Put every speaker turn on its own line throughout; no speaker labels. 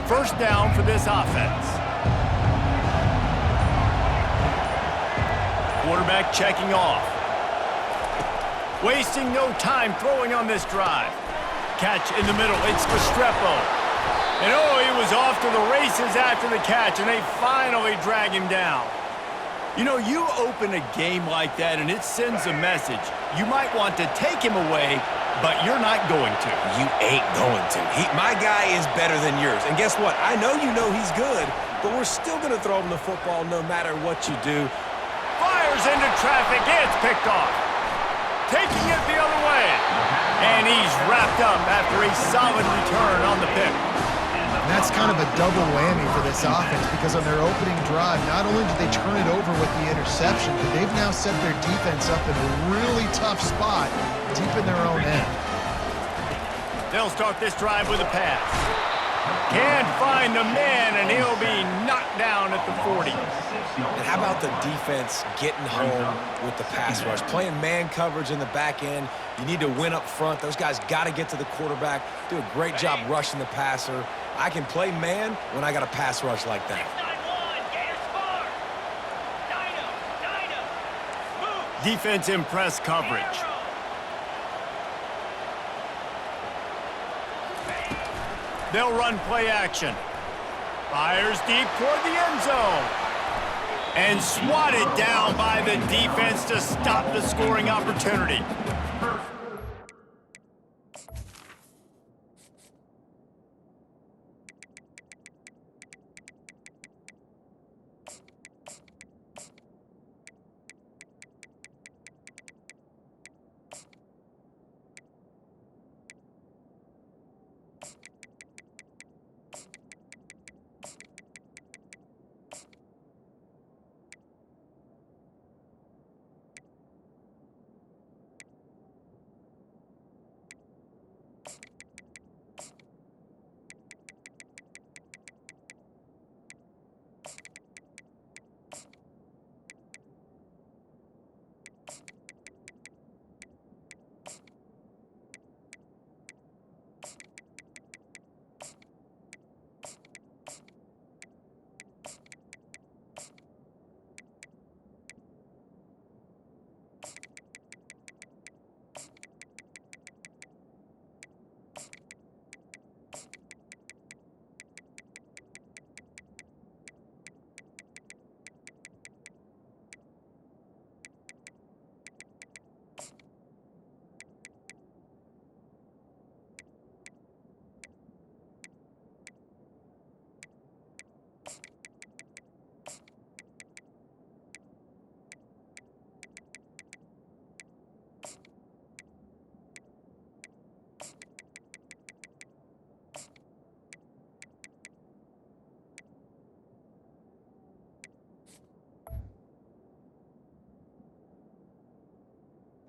first down for this offense. Quarterback checking off. Wasting no time throwing on this drive. Catch in the middle. It's Restrepo. And oh, he was off to the races after the catch, and they finally drag him down. You know, you open a game like that, and it sends a message. You might want to take him away, but you're not going to.
You ain't going to. My guy is better than yours. And guess what? I know you know he's good, but we're still going to throw him the football no matter what you do.
Fires into traffic. It's picked off. Taking it the other way. And he's wrapped up after a solid return on the pick.
And that's kind of a double whammy for this offense because on their opening drive, not only did they turn it over with the interception, but they've now set their defense up in a really tough spot deep in their own end.
They'll start this drive with a pass. Can't find the man, and he'll be knocked down at the 40.
And how about the defense getting home with the pass rush? Playing man coverage in the back end. You need to win up front. Those guys got to get to the quarterback, do a great job rushing the passer. I can play man when I got a pass rush like that.
Defense in press coverage. They'll run play action. Fires deep toward the end zone. And swatted down by the defense to stop the scoring opportunity.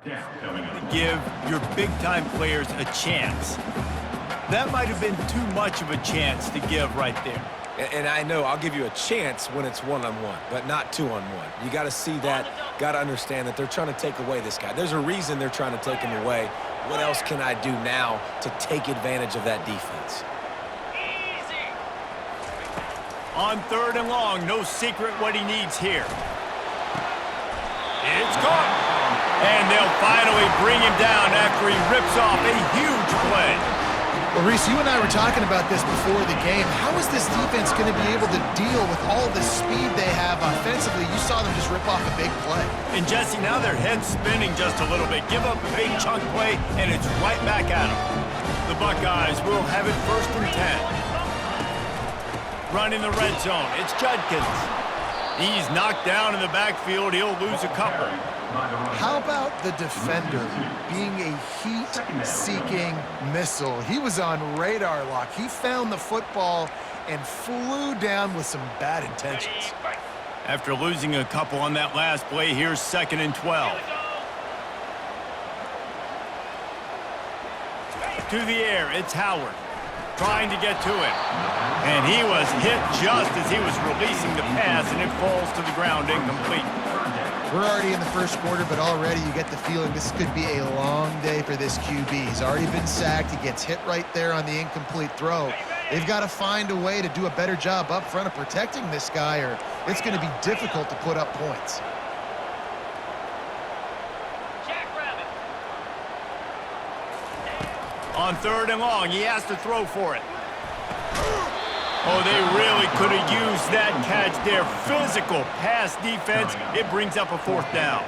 To give your big-time players a chance. That might have been too much of a chance to give right there.
And I know I'll give you a chance when it's one-on-one, but not two-on-one. You got to see that, got to understand that they're trying to take away this guy. There's a reason they're trying to take him away. What else can I do now to take advantage of that defense?
On 3rd and long, no secret what he needs here. It's caught. And they'll finally bring him down after he rips off a huge play.
Well, Reese, you and I were talking about this before the game. How is this defense going to be able to deal with all the speed they have offensively? You saw them just rip off a big play.
And, Jesse, now their head's spinning just a little bit. Give up a big chunk play, and it's right back at them. The Buckeyes will have it 1st and 10. Running the red zone. It's Judkins. He's knocked down in the backfield. He'll lose a couple.
How about the defender being a heat-seeking missile? He was on radar lock. He found the football and flew down with some bad intentions.
After losing a couple on that last play, here's 2nd and 12. To the air, it's Howard. Trying to get to it. And he was hit just as he was releasing the pass, and it falls to the ground incomplete.
We're already in the first quarter, but already you get the feeling this could be a long day for this QB. He's already been sacked. He gets hit right there on the incomplete throw. They've got to find a way to do a better job up front of protecting this guy, or it's going to be difficult to put up points.
On 3rd and long, he has to throw for it. Oh, they really could have used that catch there. Physical pass defense. It brings up a 4th down.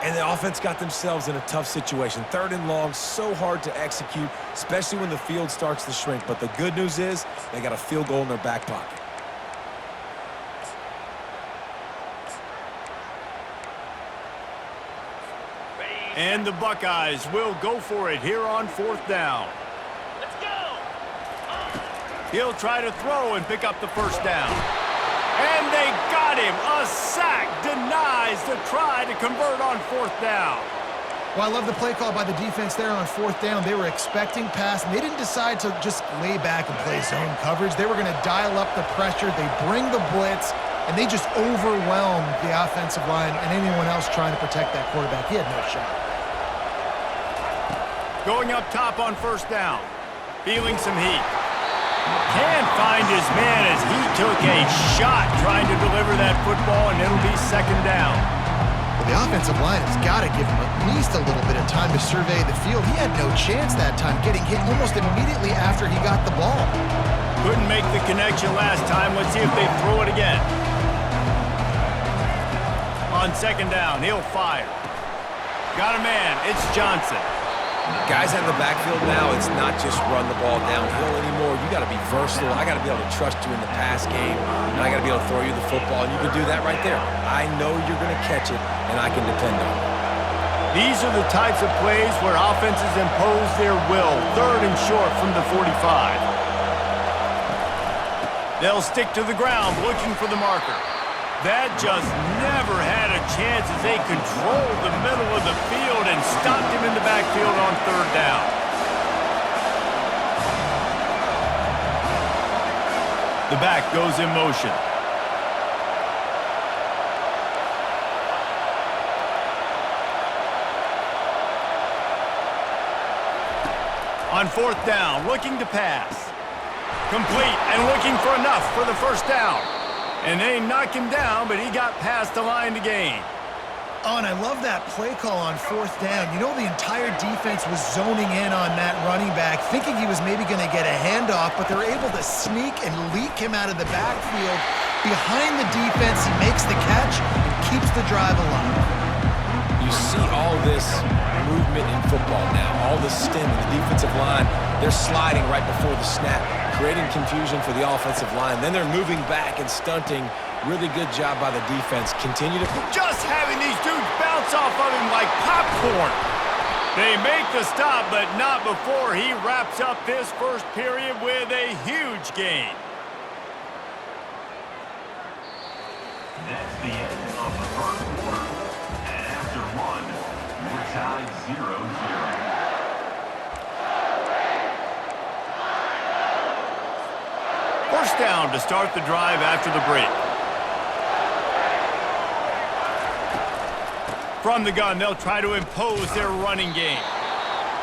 And the offense got themselves in a tough situation. 3rd and long, so hard to execute, especially when the field starts to shrink. But the good news is they got a field goal in their back pocket.
And the Buckeyes will go for it here on 4th down.
Let's go!
He'll try to throw and pick up the 1st down. And they got him. A sack denies the try to convert on 4th down.
Well, I love the play call by the defense there on 4th down. They were expecting pass, and they didn't decide to just lay back and play zone coverage. They were going to dial up the pressure. They bring the blitz, and they just overwhelmed the offensive line and anyone else trying to protect that quarterback. He had no shot.
Going up top on 1st down. Feeling some heat. Can't find his man as he took a shot trying to deliver that football, and it'll be 2nd down.
Well, the offensive line has got to give him at least a little bit of time to survey the field. He had no chance that time, getting hit almost immediately after he got the ball.
Couldn't make the connection last time. Let's see if they throw it again. On 2nd down, he'll fire. Got a man. It's Johnson.
Guys out of the backfield now, it's not just run the ball downhill anymore. You got to be versatile. I got to be able to trust you in the pass game, and I got to be able to throw you the football, and you can do that right there. I know you're going to catch it, and I can depend on it.
These are the types of plays where offenses impose their will. 3rd and short from the 45. They'll stick to the ground looking for the marker. That just never had a chance as they controlled the middle of the field and stopped him in the backfield on 3rd down. The back goes in motion. On 4th down, looking to pass. Complete and looking for enough for the 1st down. And they knocked him down, but he got past the line to gain.
Oh, and I love that play call on 4th down. You know, the entire defense was zoning in on that running back, thinking he was maybe going to get a handoff, but they're able to sneak and leak him out of the backfield. Behind the defense, he makes the catch and keeps the drive alive.
You see all this movement in football now, all the stem in the defensive line. They're sliding right before the snap, creating confusion for the offensive line. Then they're moving back and stunting. Really good job by the defense. Continue to...
Just having these dudes bounce off of him like popcorn. They make the stop, but not before he wraps up this 1st period with a huge gain.
That's the end of the 1st quarter. And after one, we're tied 0-0.
First down to start the drive after the break. From the gun, they'll try to impose their running game.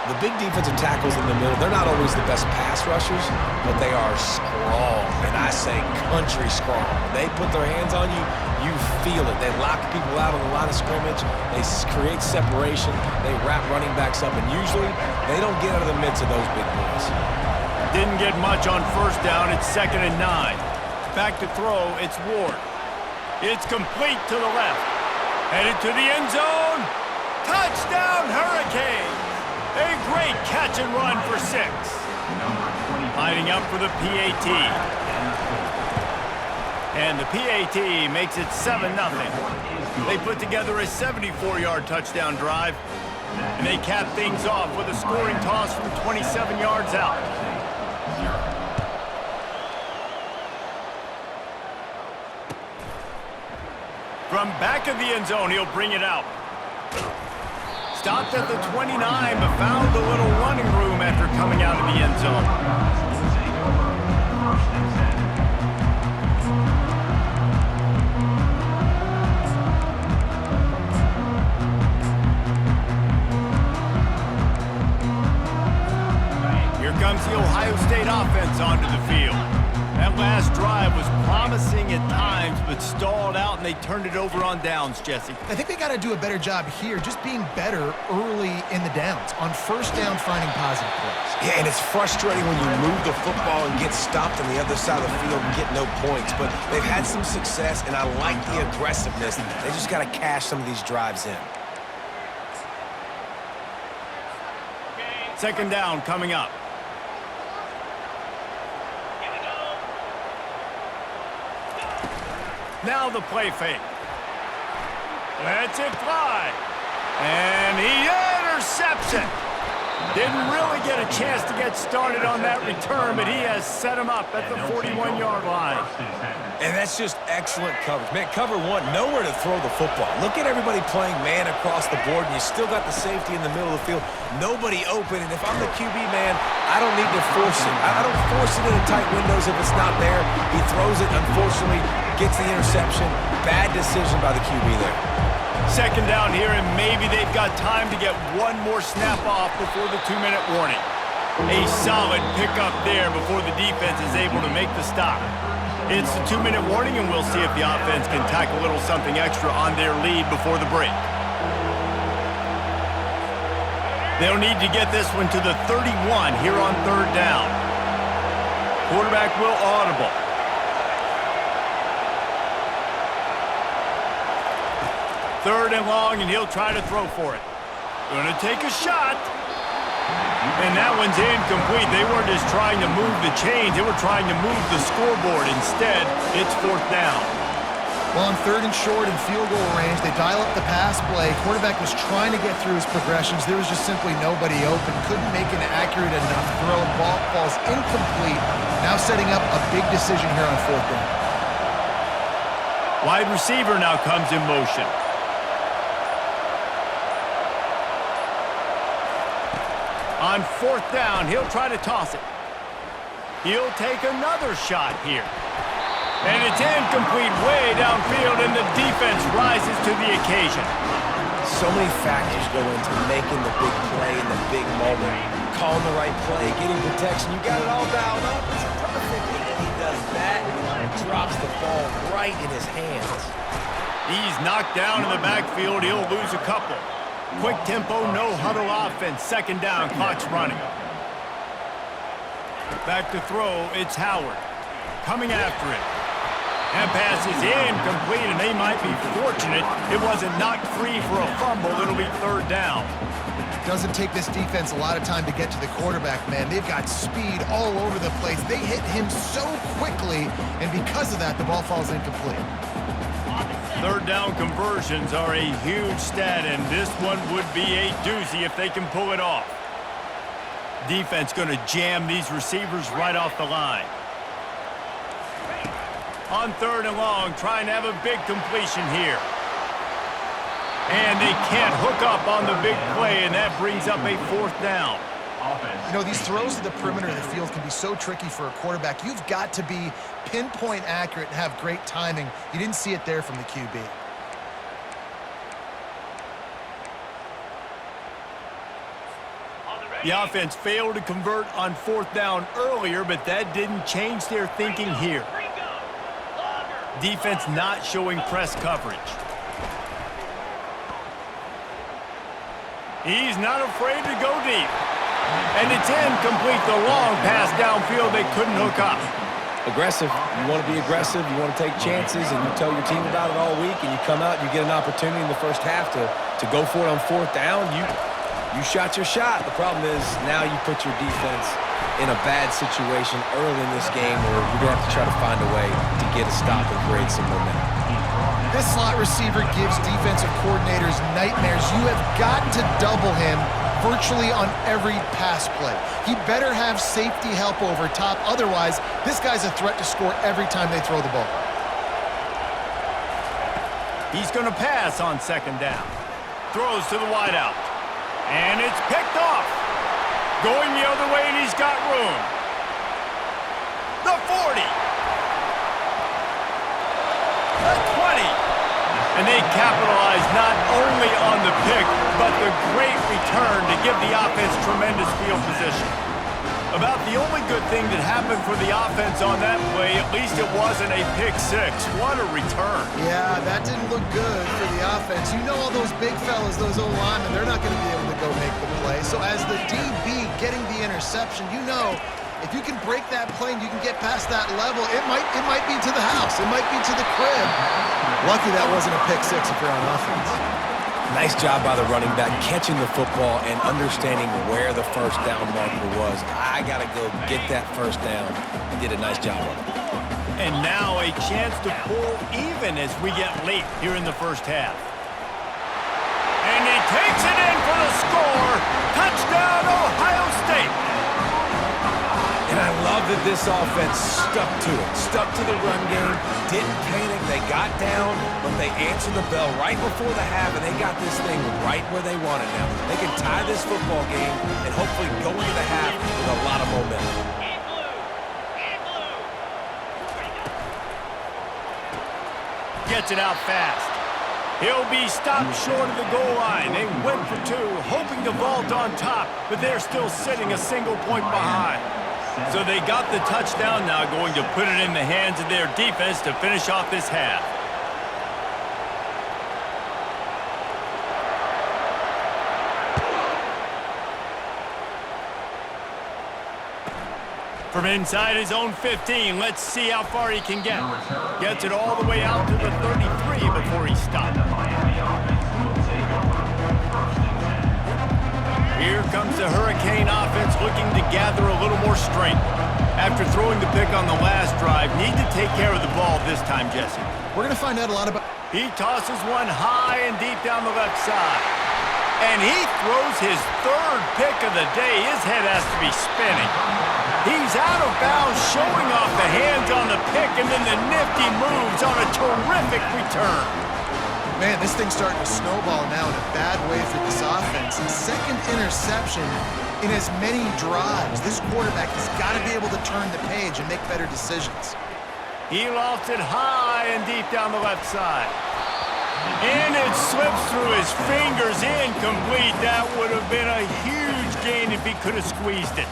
The big defensive tackles in the middle, they're not always the best pass rushers, but they are strong, and I say country strong. They put their hands on you, you feel it. They lock people out on the line of scrimmage. They create separation. They wrap running backs up, and usually they don't get out of the midst of those big boys.
Didn't get much on 1st down. It's 2nd and 9. Back to throw, it's Ward. It's complete to the left. Headed to the end zone. Touchdown, Hurricanes. A great catch and run for 6. Lining up for the PAT. And the PAT makes it 7-0. They put together a 74-yard touchdown drive. And they cap things off with a scoring toss from 27 yards out. From back of the end zone, he'll bring it out. Stopped at the 29, but found a little running room after coming out of the end zone. Here comes the Ohio State offense onto the field. last drive was promising at times, but stalled out, and they turned it over on downs, Jesse.
I think they got to do a better job here, just being better early in the downs. On first down, finding positive plays.
Yeah, and it's frustrating when you move the football and get stopped on the other side of the field and get no points. But they've had some success, and I like the aggressiveness. They just got to cash some of these drives in.
Second down coming up. Now the play fake. Lets it fly. And he intercepts it. Didn't really get a chance to get started on that return, but he has set him up at the 41-yard line.
And that's just excellent coverage. Man, cover one, nowhere to throw the football. Look at everybody playing man across the board, and you still got the safety in the middle of the field. Nobody open, and if I'm the QB, man, I don't need to force it. I don't force it into tight windows if it's not there. He throws it, unfortunately, gets the interception. Bad decision by the QB there.
Second down here, and maybe they've got time to get one more snap off before the 2-minute warning. A solid pickup there before the defense is able to make the stop. It's the 2-minute warning, and we'll see if the offense can tack a little something extra on their lead before the break. They'll need to get this one to the 31 here on third down. Quarterback will audible. Third and long, and he'll try to throw for it. Gonna take a shot. And that one's incomplete. They weren't just trying to move the chains. They were trying to move the scoreboard. Instead, it's fourth down.
Well, on third and short and field goal range, they dial up the pass play. Quarterback was trying to get through his progressions. There was just simply nobody open. Couldn't make an accurate enough throw. Ball falls incomplete. Now setting up a big decision here on fourth down.
Wide receiver now comes in motion. On fourth down, he'll try to toss it. He'll take another shot here. And it's incomplete way downfield, and the defense rises to the occasion.
So many factors go into making the big play in the big moment. Calling the right play, getting protection. You got it all dialed up. It's perfect. And he does that and drops the ball right in his hands.
He's knocked down in the backfield. He'll lose a couple. Quick tempo, no huddle offense. Second down, clock's running. Back to throw, it's Howard. Coming after it. That pass is incomplete, and they might be fortunate it wasn't knocked free for a fumble. It'll be third down.
Doesn't take this defense a lot of time to get to the quarterback, man. They've got speed all over the place. They hit him so quickly, and because of that, the ball falls incomplete.
Third down conversions are a huge stat, and this one would be a doozy if they can pull it off. Defense going to jam these receivers right off the line. On third and long, trying to have a big completion here. And they can't hook up on the big play, and that brings up a fourth down.
You know, these throws to the perimeter of the field can be so tricky for a quarterback. You've got to be pinpoint accurate and have great timing. You didn't see it there from the QB.
The offense failed to convert on fourth down earlier, but that didn't change their thinking here. Defense not showing press coverage. He's not afraid to go deep. And it's incomplete. The long pass downfield, they couldn't hook up.
Aggressive. You want to be aggressive. You want to take chances, and you tell your team about it all week, and you come out and you get an opportunity in the first half to go for it on fourth down. You shot your shot. The problem is now you put your defense in a bad situation early in this game where you're going to have to try to find a way to get a stop and create some momentum.
This slot receiver gives defensive coordinators nightmares. You have got to double him virtually on every pass play. He better have safety help over top. Otherwise, this guy's a threat to score every time they throw the ball.
He's going to pass on second down. Throws to the wideout. And it's picked off. Going the other way, and he's got room. The 40. The 20. And they capitalize not only on the pick, but the great return to give the offense tremendous field position. About the only good thing that happened for the offense on that play, at least it wasn't a pick six. What a return.
Yeah, that didn't look good for the offense. You know all those big fellas, those O-linemen, they're not going to be able to go make the play. So as the DB getting the interception, you know if you can break that play and you can get past that level, it might be to the house. It might be to the crib. Lucky that wasn't a pick six if you're on offense.
Nice job by the running back catching the football and understanding where the first down marker was. I got to go get that first down. He did a nice job of it.
And now a chance to pull even as we get late here in the first half. And he takes it in for the score. Touchdown, Ohio State.
And I love that this offense stuck to it, stuck to the run game, didn't panic. They got down, but they answered the bell right before the half, and they got this thing right where they want it now. They can tie this football game and hopefully go into the half with a lot of momentum.
Gets it out fast. He'll be stopped short of the goal line. They went for two, hoping to vault on top, but they're still sitting a single point behind. So they got the touchdown, now going to put it in the hands of their defense to finish off this half. From inside his own 15, let's see how far he can get. Gets it all the way out to the 33 before he stopped. Here comes the Hurricane offense looking to gather a little more strength. After throwing the pick on the last drive, need to take care of the ball this time, Jesse.
We're going to find out a lot about...
He tosses one high and deep down the left side. And he throws his third pick of the day. His head has to be spinning. He's out of bounds, showing off the hands on the pick, and then the nifty moves on a terrific return.
Man, this thing's starting to snowball now in a bad way for this offense. Second interception in as many drives. This quarterback has got to be able to turn the page and make better decisions.
He lofts it high and deep down the left side. And it slips through his fingers, incomplete. That would have been a huge gain if he could have squeezed it.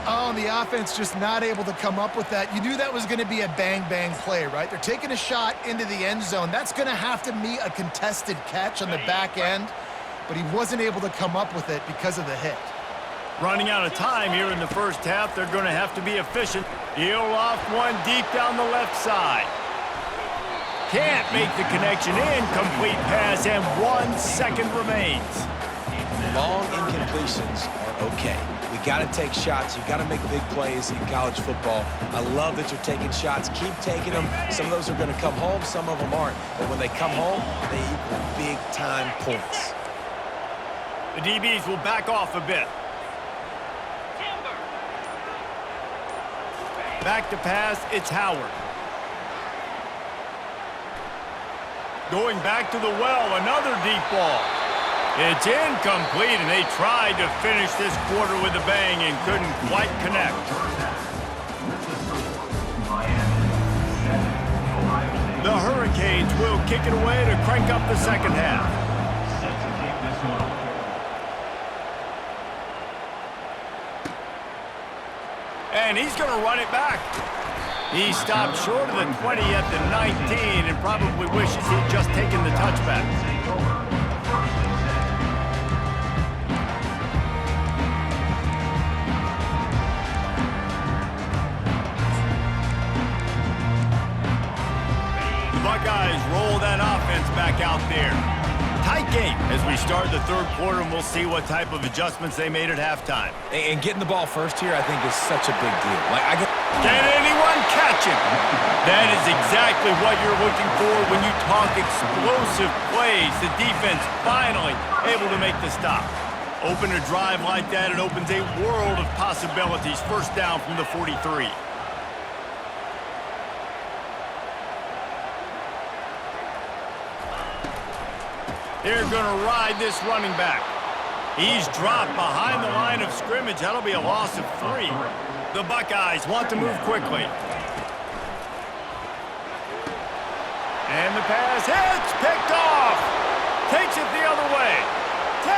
Oh, and the offense just not able to come up with that. You knew that was going to be a bang-bang play, right? They're taking a shot into the end zone. That's going to have to be a contested catch on the back end, but he wasn't able to come up with it because of the hit.
Running out of time here in the first half, they're going to have to be efficient. He'll loft one deep down the left side. Can't make the connection. Incomplete pass, and 1 second remains.
Long incompletions are okay. We got to take shots. You got to make big plays in college football. I love that you're taking shots. Keep taking them. Some of those are going to come home. Some of them aren't. But when they come home, they equal big-time points.
The DBs will back off a bit. Back to pass, it's Howard. Going back to the well, another deep ball. It's incomplete, and they tried to finish this quarter with a bang and couldn't quite connect. The Hurricanes will kick it away to crank up the second half. And he's going to run it back. He stopped short of the 20 at the 19 and probably wishes he'd just taken the touchback. The Buckeyes roll that offense back out there. Tight game as we start the third quarter, and we'll see what type of adjustments they made at halftime.
And getting the ball first here, I think, is such a big deal.
Can anyone catch him? That is exactly what you're looking for when you talk explosive plays. The defense finally able to make the stop. Open a drive like that, it opens a world of possibilities. First down from the 43. They're going to ride this running back. He's dropped behind the line of scrimmage. That'll be a loss of 3. The Buckeyes want to move quickly. And the pass hits, picked off. Takes it the other way. 10.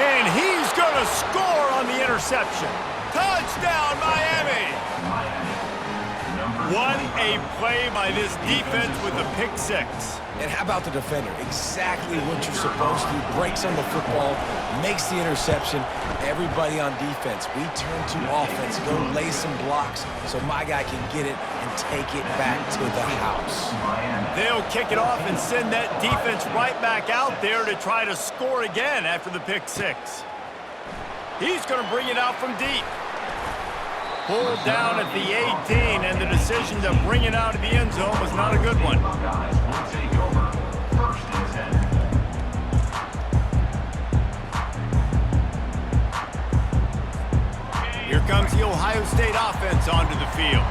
And he's going to to score on the interception. Touchdown, Miami! What a play by this defense with the pick six.
And how about the defender? Exactly what you're supposed to do. Breaks on the football, makes the interception. Everybody on defense, we turn to offense. Go lay some blocks so my guy can get it and take it back to the house.
They'll kick it off and send that defense right back out there to try to score again after the pick six. He's going to bring it out from deep. Pulled down at the 18, and the decision to bring it out of the end zone was not a good one. Here comes the Ohio State offense onto the field.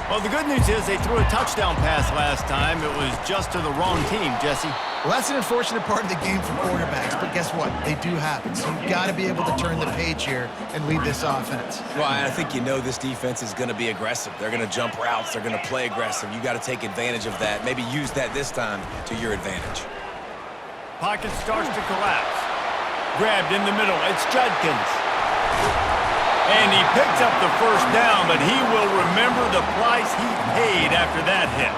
Well, the good news is they threw a touchdown pass last time. It was just to the wrong team, Jesse.
Well, that's an unfortunate part of the game for quarterbacks, but guess what? They do happen. So you've got to be able to turn the page here and lead this offense.
Well, I think you know this defense is going to be aggressive. They're going to jump routes. They're going to play aggressive. You got to take advantage of that. Maybe use that this time to your advantage.
Pocket starts to collapse. Grabbed in the middle. It's Judkins. And he picks up the first down, but he will remember the price he paid after that hit.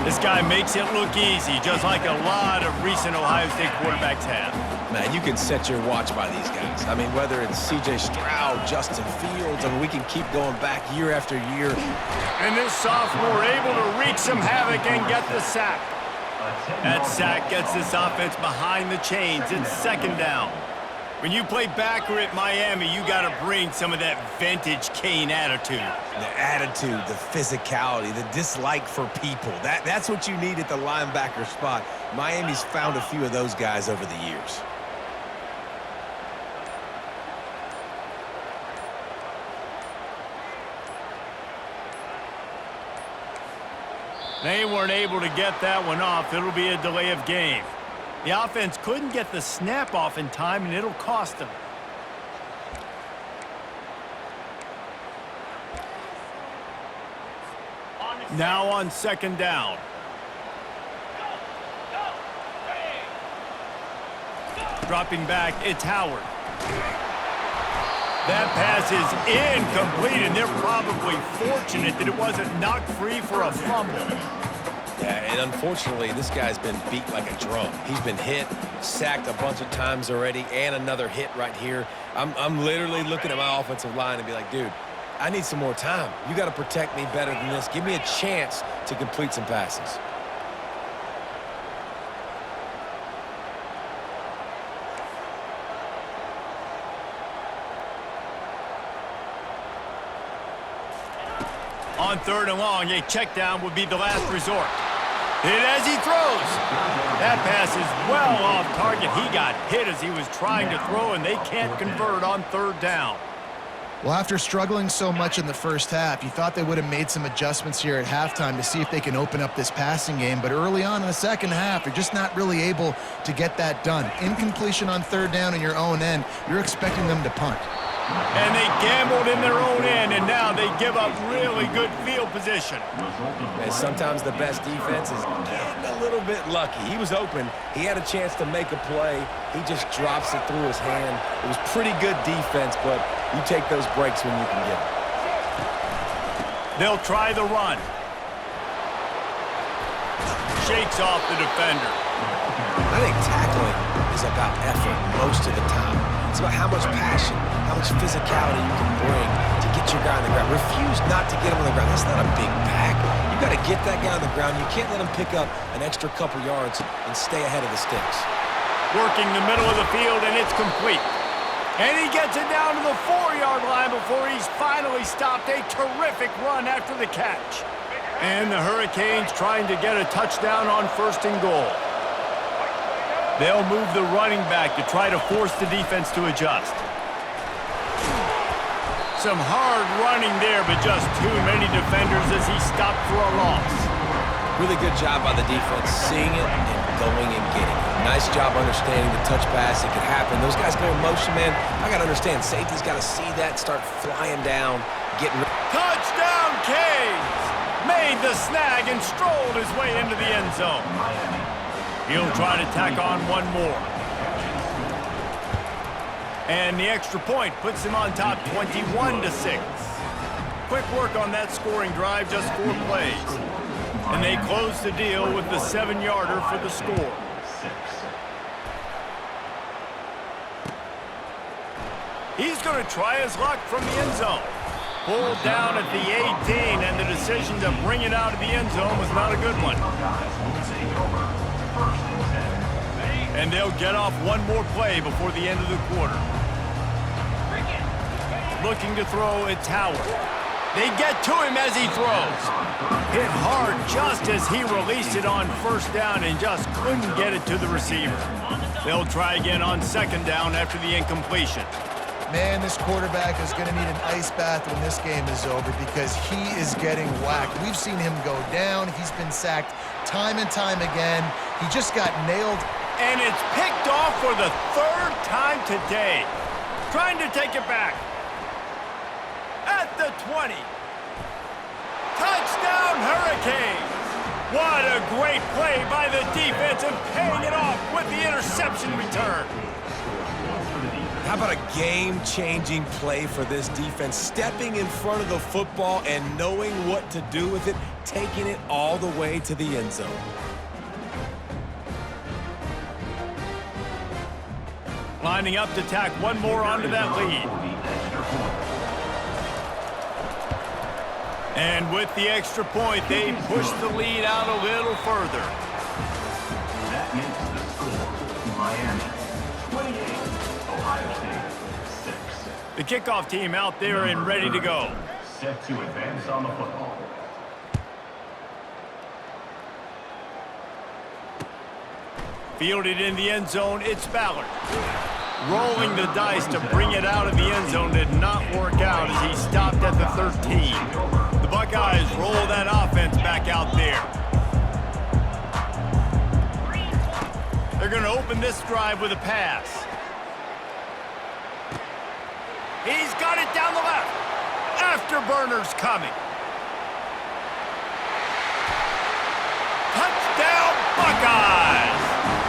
This guy makes it look easy, just like a lot of recent Ohio State quarterbacks have.
Man, you can set your watch by these guys. I mean, whether it's C.J. Stroud, Justin Fields, I mean, we can keep going back year after year.
And this sophomore able to wreak some havoc and get the sack. That sack gets this offense behind the chains. It's second down. When you play backer at Miami, you got to bring some of that vintage Kane attitude.
The attitude, the physicality, the dislike for people. That's what you need at the linebacker spot. Miami's found a few of those guys over the years.
They weren't able to get that one off. It'll be a delay of game. The offense couldn't get the snap off in time, and it'll cost them. Now on second down. Dropping back, it's Howard. That pass is incomplete, and they're probably fortunate that it wasn't knocked free for a fumble.
Yeah, and unfortunately, this guy's been beat like a drum. He's been hit, sacked a bunch of times already, and another hit right here. I'm literally looking at my offensive line and be like, dude, I need some more time. You got to protect me better than this. Give me a chance to complete some passes.
On third and long, a check down would be the last resort. Hit as he throws. That pass is well off target. He got hit as he was trying to throw, and they can't convert on third down.
Well, after struggling so much in the first half, you thought they would have made some adjustments here at halftime to see if they can open up this passing game. But early on in the second half, they're just not really able to get that done. Incompletion on third down in your own end, you're expecting them to punt.
And they gambled in their own end, and now they give up really good field position.
And sometimes the best defense is getting a little bit lucky. He was open. He had a chance to make a play. He just drops it through his hand. It was pretty good defense, but you take those breaks when you can get them.
They'll try the run. Shakes off the defender.
I think tackling is about effort most of the time. It's about how much passion, how much physicality you can bring to get your guy on the ground. Refuse not to get him on the ground. That's not a big back. You got to get that guy on the ground. You can't let him pick up an extra couple yards and stay ahead of the sticks.
Working the middle of the field, and it's complete. And he gets it down to the 4-yard line before he's finally stopped. A terrific run after the catch. And the Hurricanes trying to get a touchdown on first and goal. They'll move the running back to try to force the defense to adjust. Some hard running there, but just too many defenders as he stopped for a loss.
Really good job by the defense, seeing it and going and getting it. Nice job understanding the touch pass. It could happen. Those guys go in motion, man. I got to understand, safety's got to see that, start flying down, getting...
Touchdown, Canes! Made the snag and strolled his way into the end zone. He'll try to tack on one more. And the extra point puts them on top 21-6. Quick work on that scoring drive, just 4 plays. And they close the deal with the 7-yarder for the score. He's going to try his luck from the end zone. Pulled down at the 18, and the decision to bring it out of the end zone was not a good one. And they'll get off one more play before the end of the quarter. Looking to throw, it's Howard. They get to him as he throws. Hit hard just as he released it on first down and just couldn't get it to the receiver. They'll try again on second down after the incompletion.
Man, this quarterback is going to need an ice bath when this game is over because he is getting whacked. We've seen him go down. He's been sacked time and time again. He just got nailed.
And it's picked off for the 3rd time today. Trying to take it back. At the 20. Touchdown, Hurricanes. What a great play by the defense and paying it off with the interception return.
How about a game-changing play for this defense? Stepping in front of the football and knowing what to do with it, taking it all the way to the end zone.
Lining up to tack one more onto that lead. And with the extra point, they push the lead out a little further.
That makes the score Miami 28, Ohio State 6.
The kickoff team out there and ready to go.
Set to advance on the football.
Fielded in the end zone, it's Ballard. Rolling the dice to bring it out of the end zone did not work out as he stopped at the 13. The Buckeyes roll that offense back out there. They're going to open this drive with a pass. He's got it down the left. Afterburner's coming. Touchdown, Buckeyes!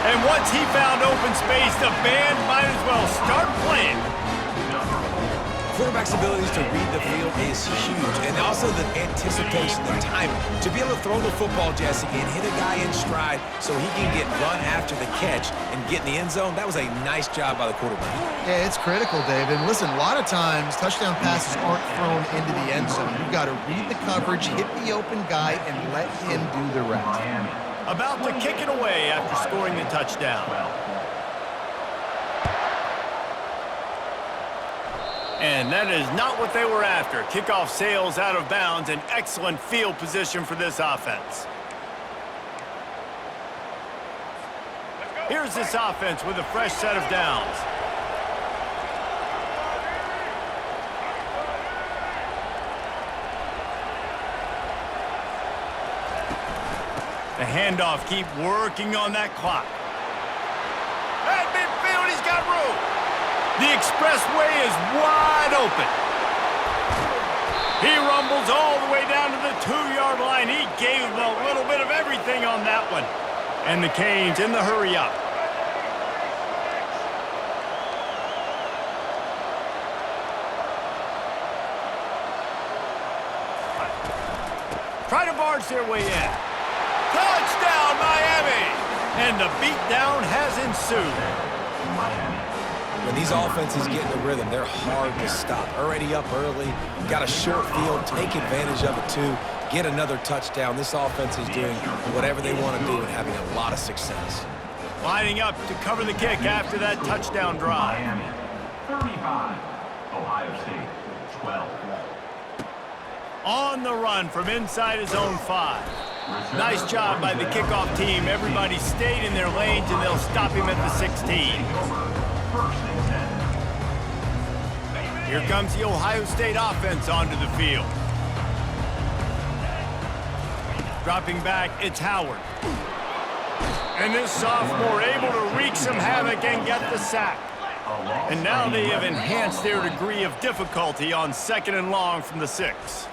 And once he found open space, the band might as well start playing.
Quarterback's abilities to read the field is huge, and also the anticipation, the timing. To be able to throw the football, Jesse, and hit a guy in stride so he can get run after the catch and get in the end zone, that was a nice job by the quarterback.
Yeah, it's critical, David. And listen, a lot of times touchdown passes aren't thrown into the end zone. You've got to read the coverage, hit the open guy, and let him do the rest.
About to kick it away after scoring the touchdown. And that is not what they were after. Kickoff sails out of bounds, an excellent field position for this offense. Here's this offense with a fresh set of downs. The handoff, keep working on that clock. At midfield, he's got room. The expressway is wide open. He rumbles all the way down to the 2-yard line. He gave him a little bit of everything on that one. And the Canes in the hurry up. Try to barge their way in. Touchdown, Miami! And the beatdown has ensued.
When these offenses get in the rhythm, they're hard to stop. Already up early, got a short field, take advantage of it too, get another touchdown. This offense is doing whatever they want to do and having a lot of success.
Lining up to cover the kick after that touchdown drive.
Miami 35, Ohio State 12.
On the run from inside his own 5. Nice job by the kickoff team. Everybody stayed in their lanes, and they'll stop him at the 16. Here comes the Ohio State offense onto the field. Dropping back, it's Howard. And this sophomore able to wreak some havoc and get the sack. And now they have enhanced their degree of difficulty on 2nd and long from the 6.